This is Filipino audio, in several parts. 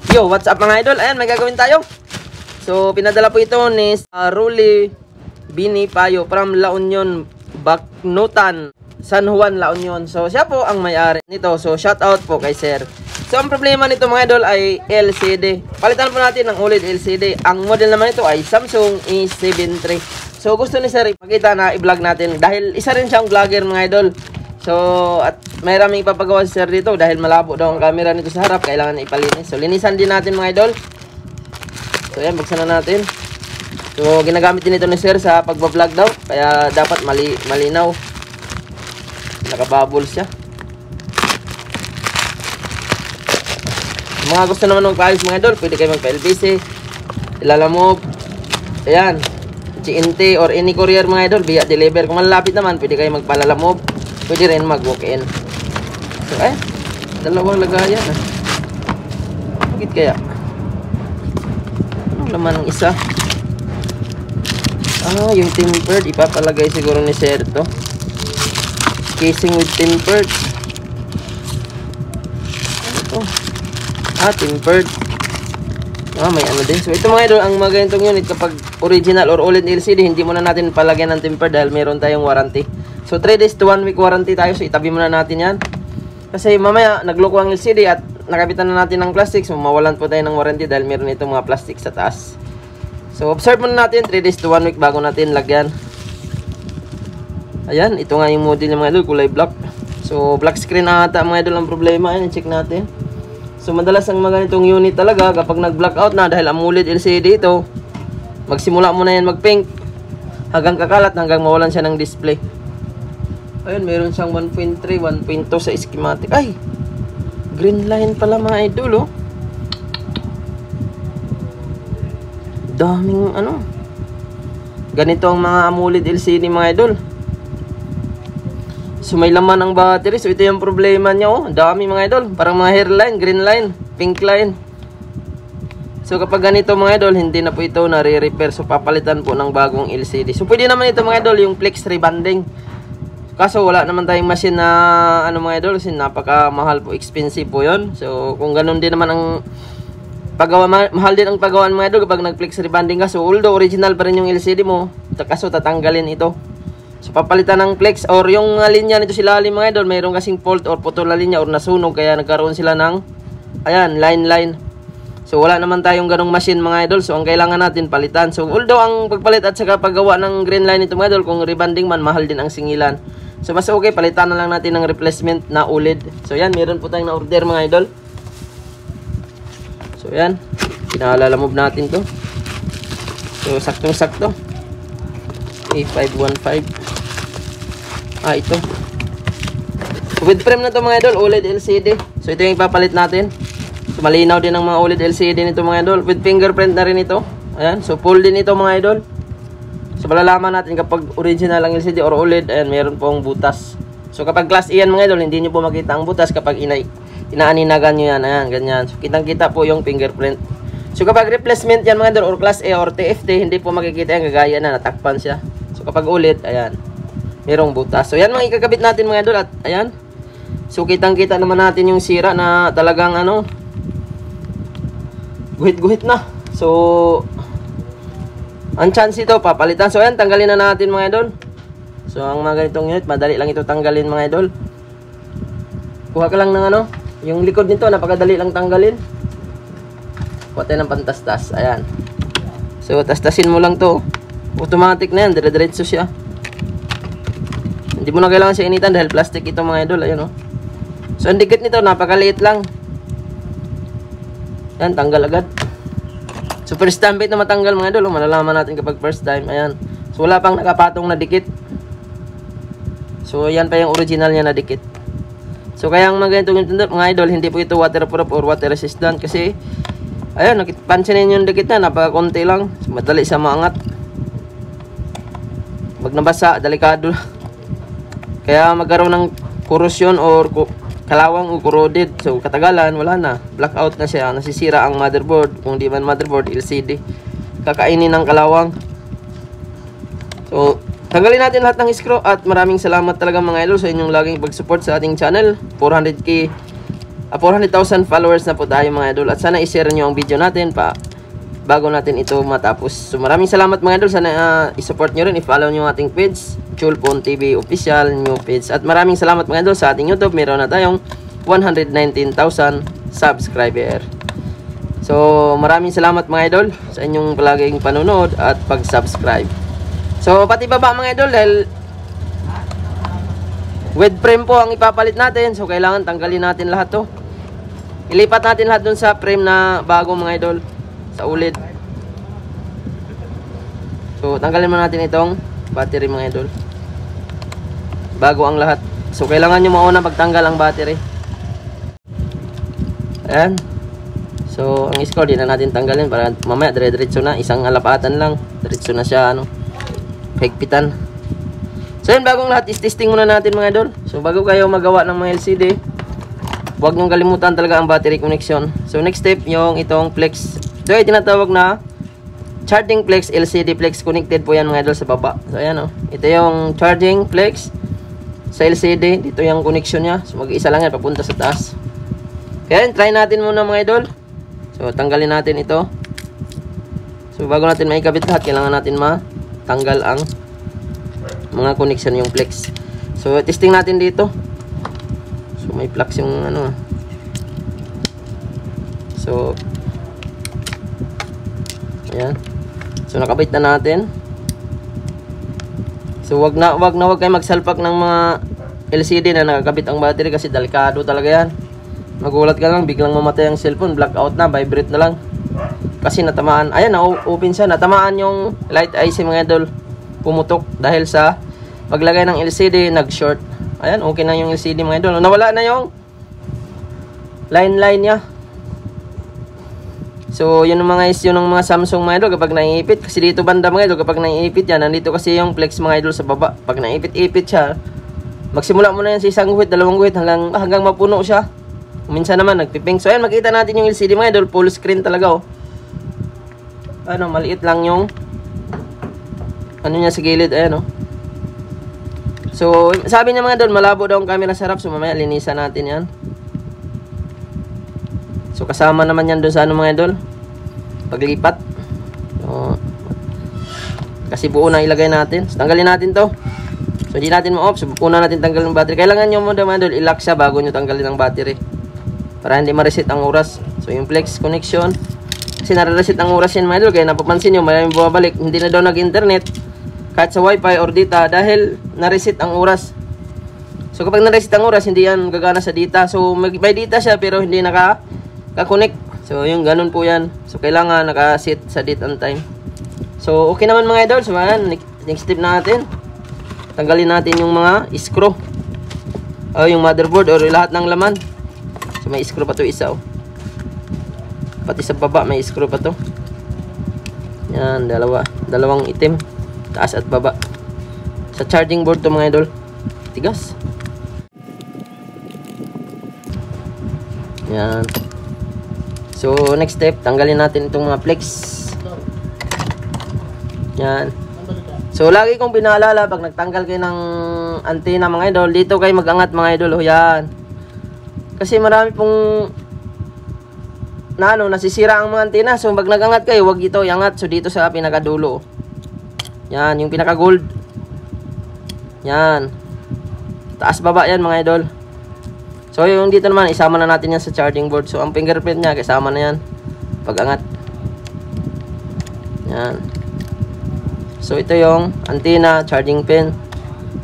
Yo, what's up mga idol? Ayan, may gagawin tayo. So, pinadala po ito ni Rolly Bini Payo from La Union, Bacnutan, San Juan, La Union. So, siya po ang may-ari nito. So, shout out po kay sir. So, ang problema nito mga idol ay LCD. Palitan po natin ng OLED LCD. Ang model naman ito ay Samsung A7 III. So, gusto ni sir ipakita na i-vlog natin dahil isa rin siyang vlogger mga idol. So, at may raming ipapagawa si sir dito dahil malabo daw ang camera nito sa harap. Kailangan na ipalinis. So, linisan din natin mga idol. So, ayan, buksan na natin. So, ginagamit din ito ni sir sa pagbablog daw. Kaya dapat malinaw. Nakabubble siya. Mga gusto naman magpa-ayos mga idol, pwede kayo magpa-LBC, ilalamog, ayan, GNT or any courier mga idol, via deliver. Kung malapit naman, pwede kayo magpalalamog, pwede rin mag-walk-in. So, dalawang lagayan. Bakit kaya? Anong laman ng isa? Yung tempered, ipapalagay siguro ni sir to. Casing with tempered. Ano to? Tempered. May ano din. So, ito mga idol, ang mga ganitong unit kapag original or OLED LCD, hindi muna natin palagyan ng tempered dahil meron tayong warranty. So, 3 days to 1 week warranty tayo. So, itabi muna natin yan. Kasi mamaya, nagloko ang LCD at nakabitan na natin ng plastic. So, mawalan po tayo ng warranty dahil meron itong mga plastic sa taas. So, observe muna natin 3 days to 1 week bago natin lagyan. Ayan, ito nga yung model ng mga idol, kulay black. So, black screen na ata mga idol ang problema. Ayan, check natin. So, madalas ang mga ganitong unit talaga kapag nag-blackout na dahil AMOLED LCD ito, magsimula muna yan mag-pink hanggang kakalat hanggang mawalan siya ng display. Ayun, meron siyang 1.3, 1.2 sa schematic. Ay, green line pala mga idol, oh. Daming ano. Ganito ang mga AMOLED LCD mga idol. So, may laman ang battery. So, ito yung problema niya, oh. Dami mga idol. Parang mga hairline, green line, pink line. So, kapag ganito mga idol, hindi na po ito nare-repair. So, papalitan po ng bagong LCD. So, pwede naman ito mga idol, yung flex rebonding. Kaso, wala naman tayong machine na, ano mga idol, kasi napakamahal po, expensive po yun. So, kung ganun din naman ang paggawa, mahal din ang paggawaan mga idol kapag nag-flex rebonding ka. So, although original pa rin yung LCD mo, kaso tatanggalin ito. So, papalitan ng flex or yung linya nito sila mga idol, mayroon kasing fault or putol na linya or nasunog kaya nagkaroon sila ng ayan, line. So, wala naman tayong ganong machine mga idol. So, ang kailangan natin palitan. So, although ang pagpalit at saka paggawa ng green line nito mga idol, kung rebonding man, mahal din ang singilan. So, mas okay, palitan na lang natin ng replacement na OLED. So, yan, meron po tayong na-order mga idol. So, yan, pinalalamove natin to. So, saktong-sakto. A515. Ito. With frame na to mga idol, OLED LCD. So, ito yung ipapalit natin. So, malinaw din ang mga OLED LCD nito mga idol. With fingerprint na rin ito. Ayan. So, full din ito mga idol. So, malalaman natin kapag original ang LCD or OLED. Ayan, meron pong butas. So, kapag class A yan mga idol, hindi nyo po makita ang butas kapag inaaninagan nyo yan. Ayan, ganyan. So, kitang-kita po yung fingerprint. So, kapag replacement yan mga idol, or class A or TFT, hindi po makikita yan. Gagaya na, natakpan siya. So, kapag OLED, ayan, merong butas. So, yan mga ikakabit natin mga idol. At, ayan. So, kitang-kita naman natin yung sira na talagang, ano, guhit-guhit na. So, ang chance ito, papalitan. So, ayan, tanggalin na natin mga idol. So, ang mga ganitong unit, madali lang ito tanggalin mga idol. Kuha ka lang ng, ano, yung likod nito, napakadali lang tanggalin. Kuha tayo ng pantastas. Ayan. So, tastasin mo lang to. Automatic na yan, dire-diretso siya. Hindi mo na kailangan siya initan dahil plastic ito mga idol. Ayun, oh. So, ang dikit nito, napakaliit lang. Yan, tanggal agad. So, first time bait na matanggal mga idol. Malalaman natin kapag first time. Ayan. So, wala pang nakapatong na dikit. So, yan pa yung original niya na dikit. So, kaya ang mga ganitong mga idol, hindi po ito waterproof or water resistant. Kasi, ayun, pansinin yung dikit na. Napakakunti lang. So, madali siya maangat. Pag nabasa, delikado. Kaya magkaroon ng korosyon or kalawang o corroded. So, katagalan, wala na. Blackout na siya. Nasisira ang motherboard. Kung di man motherboard, LCD. Kakainin ng kalawang. So, tanggalin natin lahat ng screw. At maraming salamat talaga mga idol sa inyong laging pag-support sa ating channel. 400k 400,000 followers na po tayo mga idol. At sana i-share nyo ang video natin bago natin ito matapos. So maraming salamat mga idol. Sana i-support nyo rin, i-follow nyo ating page, Chulpon TV Official, new page. At maraming salamat mga idol sa ating YouTube. Meron na tayong 119,000 subscriber. So maraming salamat mga idol sa inyong palaging panunod at pag-subscribe. So pati baba mga idol, dahil with frame po ang ipapalit natin. So kailangan tanggalin natin lahat to. Ilipat natin lahat dun sa frame na bago mga idol, sa ulid. So tanggalin muna natin itong battery mga idol, bago ang lahat. So kailangan nyo mauna pagtanggal ang battery. Ayan. So ang score di na natin tanggalin para mamaya dire-diretso na, isang alapatan lang, diretso na siya higpitan. So yun, bagong lahat is testing muna natin mga idol. So bago kayo magawa ng mga LCD, huwag nyong kalimutan talaga ang battery connection. So next step, yung itong flex. So ay tinatawag na charging flex, LCD flex. Connected po yan mga idol sa baba. So ayan o, ito yung charging flex sa LCD. Dito yung connection nya. So mag-isa lang yan papunta sa taas. Kaya try natin muna mga idol. So tanggalin natin ito. So bago natin maikabit lahat, kailangan natin matanggal ang mga connection, yung flex. So testing natin dito. So may flux yung So ayan. So nakabit na natin. So wag kayo magsalpak ng mga LCD na nakakabit ang battery kasi delikado talaga yan. Magulat ka lang, biglang mamatay ang cellphone, blackout na, vibrate na lang. Kasi natamaan, ayan, na-open siya, natamaan yung light IC mga idol. Pumutok dahil sa paglagay ng LCD, nag-short. Ayan, okay na yung LCD mga idol. Nawala na yung line niya. So, yun ang mga Samsung mga idol kapag naiipit. Kasi dito banda mga idol, kapag naiipit yan, nandito kasi yung flex mga idol sa baba. Pag naiipit-ipit siya, magsimula mo na yan sa isang guhit, dalawang guhit, hanggang mapuno siya. Minsan naman, nagpiping. So, ayan, makita natin yung LCD mga idol, full screen talaga, oh. Maliit lang yung niya sa gilid, ayan, oh. So, sabi niya mga idol, malabo daw ang camera sa harap. So, mamaya linisan natin yan. So, kasama naman yan doon sa mga idol, paglipat. So, kasi buo na ilagay natin. So, tanggalin natin to. So, hindi natin ma-off. So, una natin tanggalin ang battery. Kailangan nyo mga idol, i-lock siya bago nyo tanggalin ang battery, para hindi ma-reset ang oras. So, yung flex connection, kasi nare-reset ang oras yan mga idol. Kaya napapansin nyo, maraming bumabalik. Hindi na daw nag-internet kahit sa wifi or data dahil na-reset ang oras. So kapag na-reset ang oras, hindi yan gagana sa data. So may data siya pero hindi naka-connect. So yung ganun po yan. So kailangan naka-set sa date and time. So okay naman mga idol. So next step natin, tanggalin natin yung mga screw o yung motherboard or lahat ng laman. So may screw pa to isa, oh. Pati sa baba may screw pa to. Yan, dalawang itim, taas at baba. Sa charging board to mga idol. Tigas. Yan. So next step, tanggalin natin itong mga flex. Yan. So lagi kong pinaalala pag nagtanggal kayo ng antena mga idol, dito kayo mag-angat mga idol, oh. Yan. Kasi marami pong nasisira ang mga antena. So pag nag-angat kayo, wag ito iangat. So dito sa pinakadulo. Yan, yung pinaka-gold. Yan. Taas baba yan mga idol. So yung dito naman, isama na natin yan sa charging board. So ang fingerprint niya, kasama na yan pag-angat. Yan. So ito yung antena, charging pin,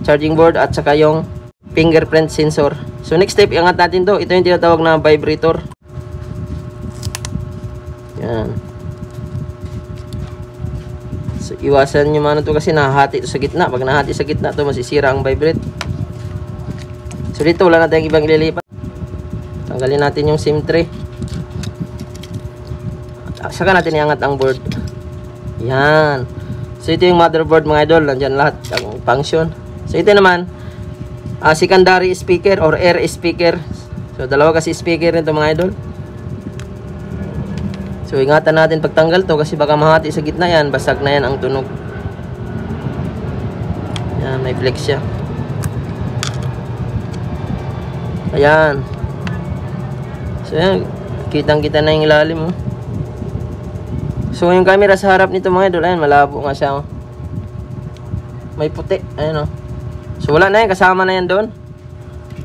charging board, at saka yung fingerprint sensor. So next step, iangat natin to. Ito yung tinatawag na vibrator. Yan. So iwasan nyo to kasi nahati ito sa gitna. Pag nahati sa gitna to, masisira ang vibrate. So dito wala na tayong ibang ililipat. Tanggalin natin yung SIM tray. Saka natin iangat ang board. Yan. So ito yung motherboard mga idol. Nandyan lahat ang function. So ito naman, secondary speaker or air speaker. So dalawa kasi speaker nito mga idol. So ingatan natin pagtanggal to kasi baka mahati sa gitna yan, basag na yan ang tunog. Yan, may flex siya. Ayan. So ayan, kitang-kita na yung ilalim, oh. So yung camera sa harap nito mga idol, ayan, malabo nga siya, oh. May puti, ayan, oh. So wala na yan, kasama na yan doon.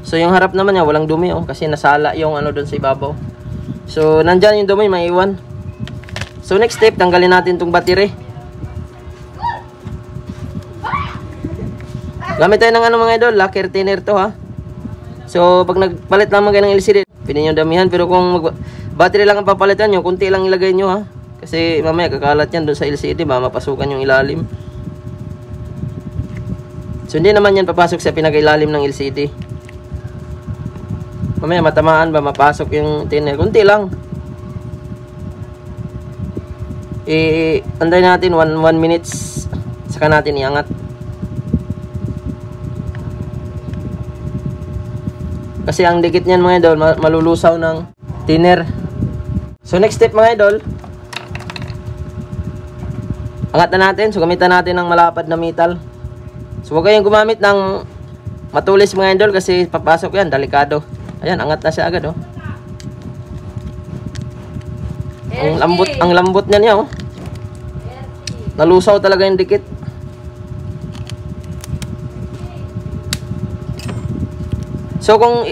So yung harap naman niya, walang dumi, oh, kasi nasala yung ano doon sa ibabaw. So nandyan yung dumi, maiwan. So next step, tanggalin natin tong battery. Gamit tayo ng ano mga idol, locker thinner to, ha. So pag nagpalit naman kayo ng LCD, pwede nyo damihan. Pero kung battery lang ang papalitan nyo, kunti lang ilagay nyo, ha. Kasi mamaya kakalat yan doon sa LCD, ba mapasukan yung ilalim. So hindi naman yan papasok sa pinakailalim ng LCD. Mamaya matamaan ba, mapasok yung thinner. Kunti lang. Anday natin 1 minutes, saka natin iangat. Kasi ang dikit niyan mga idol, malulusaw ng thinner. So next step mga idol, angat na natin. So gamitan natin ng malapad na metal. So huwag kayong gumamit ng matulis mga idol, kasi papasok yan, delikado. Ayan, angat na siya agad, oh. Ang lambot niya, oh. Nalusaw talaga yung dikit. So kung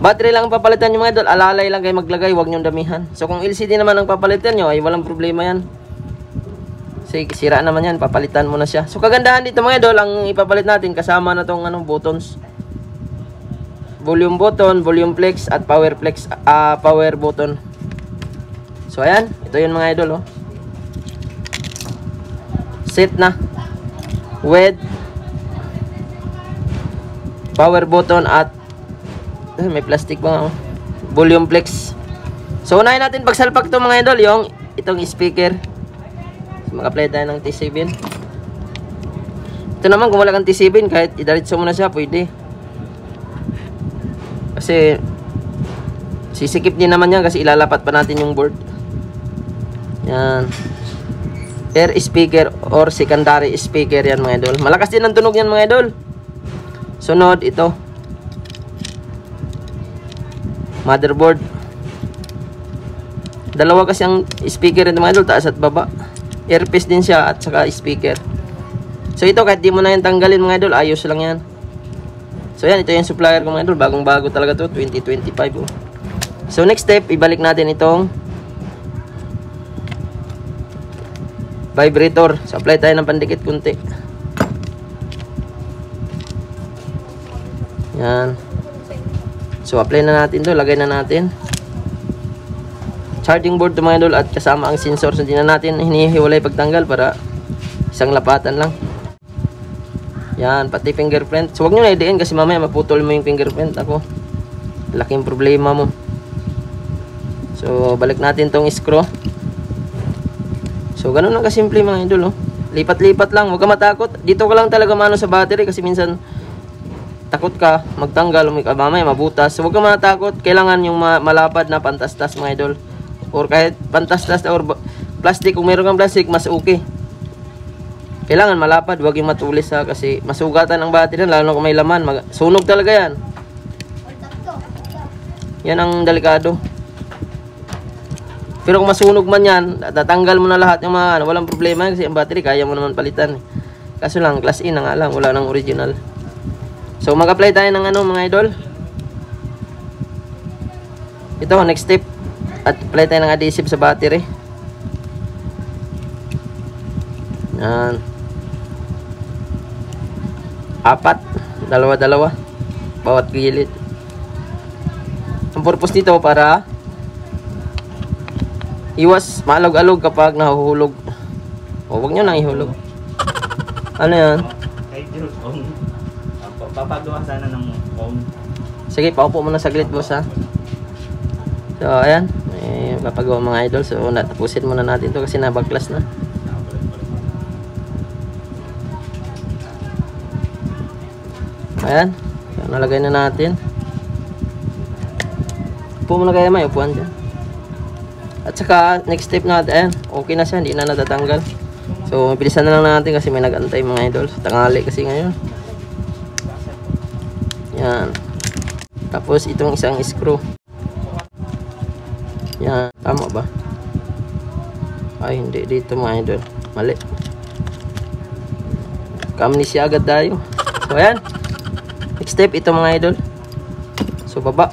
battery lang ang papalitan nyo mga idol, alalay lang kayo maglagay, huwag nyo damihan. So kung LCD naman ang papalitan nyo, ay walang problema yan. Kasi sira naman yan, papalitan mo na siya. So kagandahan dito mga idol, ang ipapalit natin kasama na tong buttons. Volume button, volume flex at power flex, power button. So ayan, ito yun mga idol, oh. Set na with power button at may plastic pa, oh. Volume flex. So unahin natin pagsalpak to mga idol, yung itong speaker. So mag-apply tayo ng T7. Ito naman, kung wala kang T7, kahit idiretso mo na siya, pwede. Kasi sisikip din naman yan, kasi ilalapat pa natin yung board. Yan, air speaker or secondary speaker yan mga idol. Malakas din ang tunog yan mga idol. Sunod ito, motherboard. Dalawa kasi ang speaker nito mga idol, taas at baba. Earpiece din siya at saka speaker. So ito, kahit di mo na yan tanggalin mga idol, ayos lang yan. So yan, ito yung supplier ko mga idol, bagong bago talaga to, 2025, oh. So next step, ibalik natin itong vibrator. So apply tayo ng pandikit kunti. Yan. So apply na natin to, lagay na natin. Charging board to mga idol, at kasama ang sensor. So hindi na natin hinihiwalay pagtanggal para isang lapatan lang. Yan, pati fingerprint. So wag nyo na idiin, kasi mamaya maputol mo yung fingerprint. Ako, laking problema mo. So balik natin tong screw. So ganun lang kasimple mga idol, oh. Lipat-lipat lang, huwag ka matakot. Dito ka lang talaga mano sa battery, kasi minsan takot ka magtanggal, mamaya mabutas. So huwag ka matakot, kailangan yung malapad na pantastas mga idol. Or kahit pantastas or plastic, kung meron kang plastic, mas okay. Kailangan malapad, huwag yung matulis, ha, kasi masugatan ang battery, lalo kung may laman, sunog talaga yan. Yan ang delikado. Pero kung masunog man yan, tatanggal mo na lahat yung mga, walang problema, kasi ang battery kaya mo naman palitan. Kaso lang, class A na nga lang, wala nang original. So mag-apply tayo ng mga idol. Ito, next step, at apply tayo ng adhesive sa battery. Yan. 4, dalawa-dalawa bawat gilid. Ang purpose nito para iwas maalog-alog kapag nahuhulog. O wag nyo nang ihulog. Ano yan? Papagawa sana ng phone. Sige, paupo muna saglit boss, ha. So ayan, may papagawa mga idol. So tapusin muna natin to kasi nabaglas na. Ayan, so, nalagay na natin. Upo muna kayo, may upuan dyan. At saka next step natin, ayan, okay na siya, hindi na natatanggal. So mabilisan na lang natin kasi may nag-antay mga idol. Tanghali kasi ngayon. Yan. Tapos itong isang screw. Yan, tama ba? Ay, hindi. Dito mga idol. Mali. Kamnisya agad tayo. So, ayan. Next step, ito mga idol. So, baba.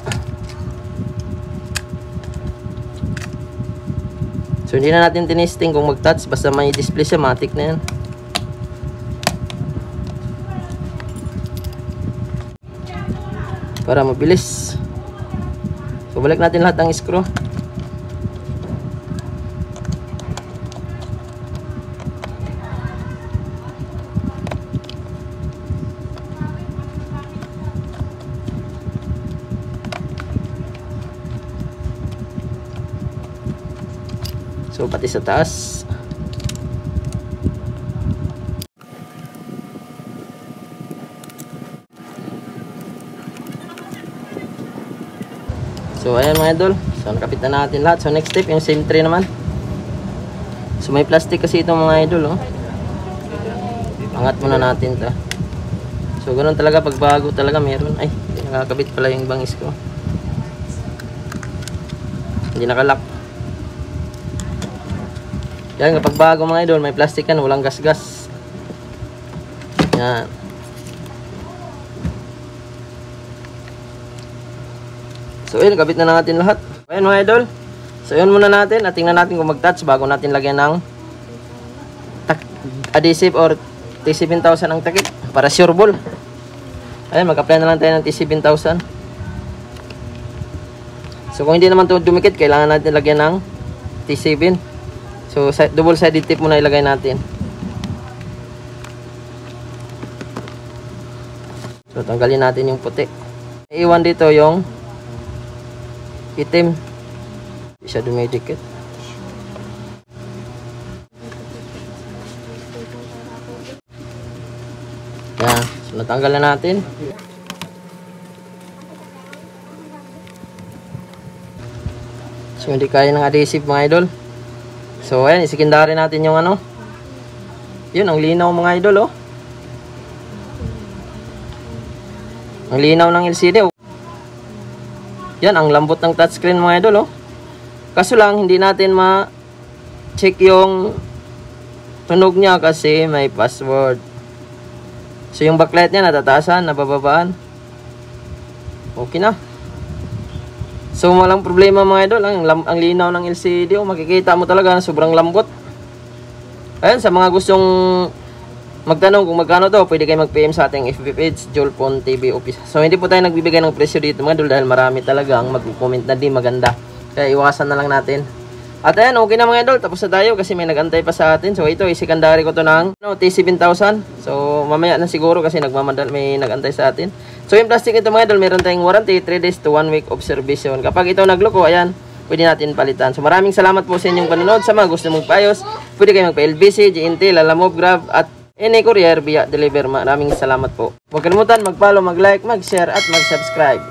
So, hindi na natin tinisting kung mag-touch. Basta may display siya, matik na yan. Para mabilis. So, balik natin lahat ng screw. So, pati sa taas. So, ayan mga idol. So, nakapit na natin lahat. So, next step, yung same tray naman. So, may plastic kasi itong mga idol, oh. Angat muna natin ito. So, ganun talaga. Pag bago talaga, meron. Ay, hindi nakakabit pala yung bangis ko. Hindi nakalock. Yan, kapag bago mga idol, may plastic yan, walang gas-gas. Yan. So, yun, kabit na natin lahat. Ayan mga idol. So, yun muna natin. At tingnan natin kung mag-touch bago natin lagyan ng adhesive or T7000 ang takip. Para sure ball. Ayan, mag-apply na lang tayo ng T7000. So, kung hindi naman ito dumikit, kailangan natin lagyan ng T7. So, double sided tip muna ilagay natin. So, tanggalin natin yung puti. Iwan dito yung itim. Hindi siya dumidikit. Yan. So, natanggal na natin. So, hindi kaya ng adhesive mga idol. So, ayan, isikindari natin yung ano. Yun, ang linaw mga idol, oh. Ang linaw ng LCD, oh. Yan, ang lambot ng touchscreen mga idol, oh. Kaso lang, hindi natin ma-check yung tunog niya kasi may password. So, yung backlight niya, natataasan, nabababaan. Okay na. So, walang problema mga idol. Ang linaw ng LCD. Makikita mo talaga na sobrang lambot. Ayan, sa mga gustong magtanong kung magkano to, pwede kayo mag-PM sa ating FB page, Jolphon TV Office. So, hindi po tayo nagbibigay ng presyo dito mga idol dahil marami talaga ang mag-comment na di maganda. Kaya iwasan na lang natin. At ayan, okay na mga idol. Tapos na tayo kasi may nag-antay pa sa atin. So, ito, isikandari ko to ng T7000. So, mamaya na siguro kasi may nag-antay sa atin. So, yung plastic ito mga idol, meron tayong warranty, 3 days to 1 week observation. Kapag ito nagloko, ayan, pwede natin palitan. So, maraming salamat po sa inyong panonood. Sa mga gusto magpaayos, pwede kayo magpa-LBC, GNT, Lalamove, Grab, at any courier via deliver. Maraming salamat po. Huwag kalimutan mag-follow, mag-like, mag-share, at mag-subscribe.